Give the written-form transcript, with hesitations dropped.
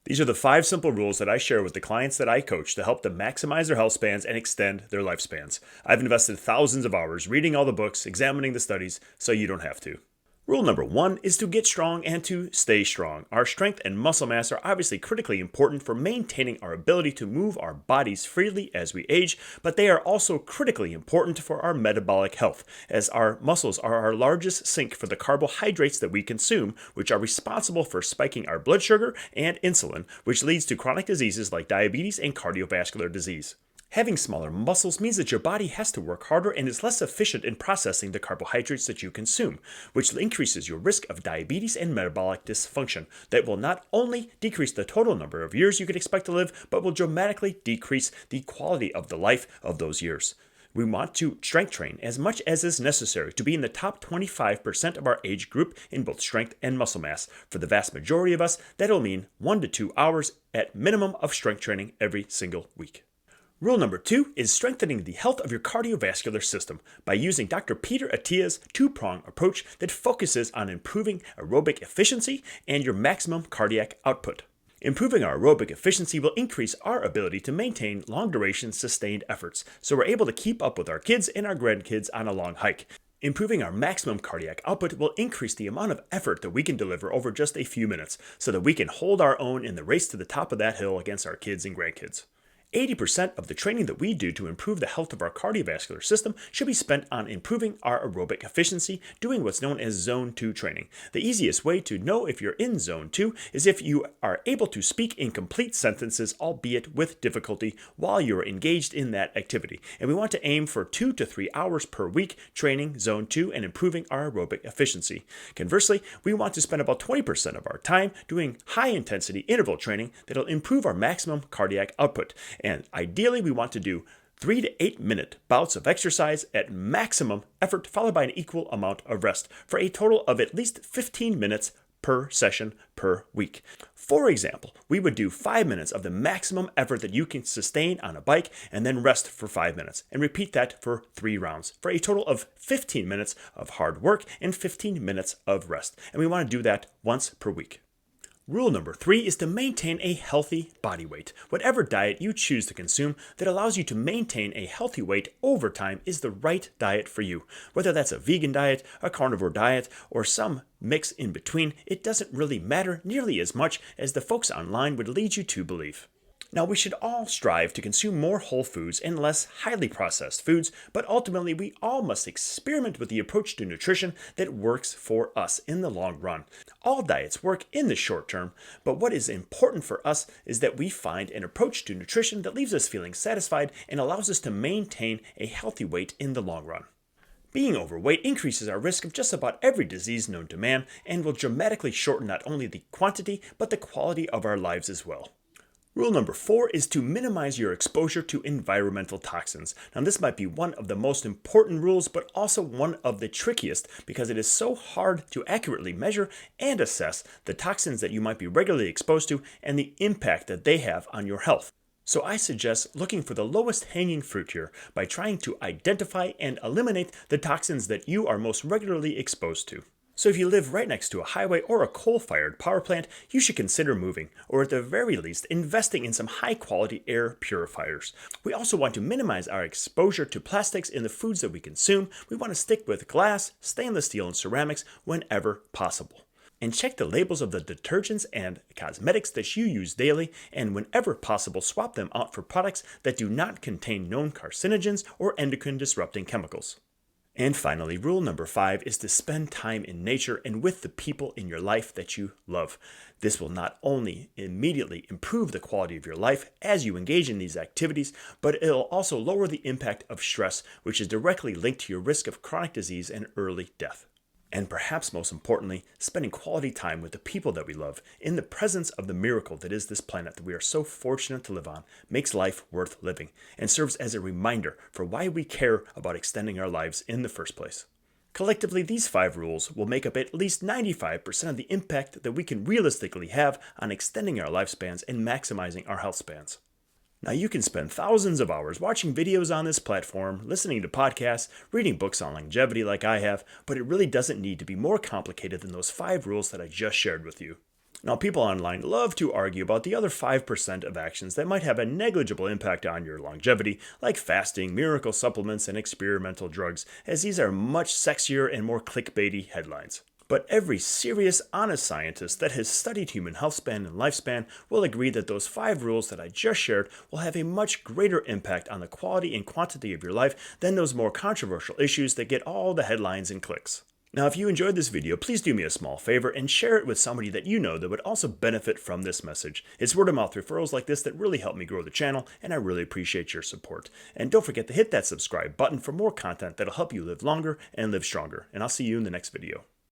These are the 5 simple rules that I share with the clients that I coach to help them maximize their health spans and extend their lifespans. I've invested thousands of hours reading all the books, examining the studies, so you don't have to. Rule number 1 is to get strong and to stay strong. Our strength and muscle mass are obviously critically important for maintaining our ability to move our bodies freely as we age, but they are also critically important for our metabolic health, as our muscles are our largest sink for the carbohydrates that we consume, which are responsible for spiking our blood sugar and insulin, which leads to chronic diseases like diabetes and cardiovascular disease. Having smaller muscles means that your body has to work harder and is less efficient in processing the carbohydrates that you consume, which increases your risk of diabetes and metabolic dysfunction. That will not only decrease the total number of years you could expect to live, but will dramatically decrease the quality of the life of those years. We want to strength train as much as is necessary to be in the top 25% of our age group in both strength and muscle mass. For the vast majority of us, that'll mean 1 to 2 hours at minimum of strength training every single week. Rule number 2 is strengthening the health of your cardiovascular system by using Dr. Peter Attia's 2-prong approach that focuses on improving aerobic efficiency and your maximum cardiac output. Improving our aerobic efficiency will increase our ability to maintain long-duration sustained efforts, so we're able to keep up with our kids and our grandkids on a long hike. Improving our maximum cardiac output will increase the amount of effort that we can deliver over just a few minutes, so that we can hold our own in the race to the top of that hill against our kids and grandkids. 80% of the training that we do to improve the health of our cardiovascular system should be spent on improving our aerobic efficiency, doing what's known as Zone 2 training. The easiest way to know if you're in Zone 2 is if you are able to speak in complete sentences, albeit with difficulty, while you're engaged in that activity. And we want to aim for 2 to 3 hours per week training Zone 2 and improving our aerobic efficiency. Conversely, we want to spend about 20% of our time doing high-intensity interval training that'll improve our maximum cardiac output. And ideally, we want to do 3 to 8 minute bouts of exercise at maximum effort, followed by an equal amount of rest, for a total of at least 15 minutes per session per week. For example, we would do 5 minutes of the maximum effort that you can sustain on a bike and then rest for 5 minutes, and repeat that for 3 rounds, for a total of 15 minutes of hard work and 15 minutes of rest. And we want to do that once per week. Rule number 3 is to maintain a healthy body weight. Whatever diet you choose to consume that allows you to maintain a healthy weight over time is the right diet for you. Whether that's a vegan diet, a carnivore diet, or some mix in between, it doesn't really matter nearly as much as the folks online would lead you to believe. Now, we should all strive to consume more whole foods and less highly processed foods, but ultimately we all must experiment with the approach to nutrition that works for us in the long run. All diets work in the short term, but what is important for us is that we find an approach to nutrition that leaves us feeling satisfied and allows us to maintain a healthy weight in the long run. Being overweight increases our risk of just about every disease known to man and will dramatically shorten not only the quantity, but the quality of our lives as well. Rule number 4 is to minimize your exposure to environmental toxins. Now, this might be one of the most important rules, but also one of the trickiest because it is so hard to accurately measure and assess the toxins that you might be regularly exposed to and the impact that they have on your health. So I suggest looking for the lowest hanging fruit here by trying to identify and eliminate the toxins that you are most regularly exposed to. So if you live right next to a highway or a coal-fired power plant, you should consider moving, or at the very least, investing in some high-quality air purifiers. We also want to minimize our exposure to plastics in the foods that we consume. We want to stick with glass, stainless steel, and ceramics whenever possible. And check the labels of the detergents and cosmetics that you use daily, and whenever possible, swap them out for products that do not contain known carcinogens or endocrine-disrupting chemicals. And finally, rule number 5 is to spend time in nature and with the people in your life that you love. This will not only immediately improve the quality of your life as you engage in these activities, but it'll also lower the impact of stress, which is directly linked to your risk of chronic disease and early death. And perhaps most importantly, spending quality time with the people that we love in the presence of the miracle that is this planet that we are so fortunate to live on makes life worth living and serves as a reminder for why we care about extending our lives in the first place. Collectively, these 5 rules will make up at least 95% of the impact that we can realistically have on extending our lifespans and maximizing our health spans. Now, you can spend thousands of hours watching videos on this platform, listening to podcasts, reading books on longevity like I have, but it really doesn't need to be more complicated than those 5 rules that I just shared with you. Now, people online love to argue about the other 5% of actions that might have a negligible impact on your longevity, like fasting, miracle supplements, and experimental drugs, as these are much sexier and more clickbaity headlines. But every serious, honest scientist that has studied human health span and lifespan will agree that those 5 rules that I just shared will have a much greater impact on the quality and quantity of your life than those more controversial issues that get all the headlines and clicks. Now, if you enjoyed this video, please do me a small favor and share it with somebody that you know that would also benefit from this message. It's word of mouth referrals like this that really help me grow the channel, and I really appreciate your support. And don't forget to hit that subscribe button for more content that'll help you live longer and live stronger. And I'll see you in the next video.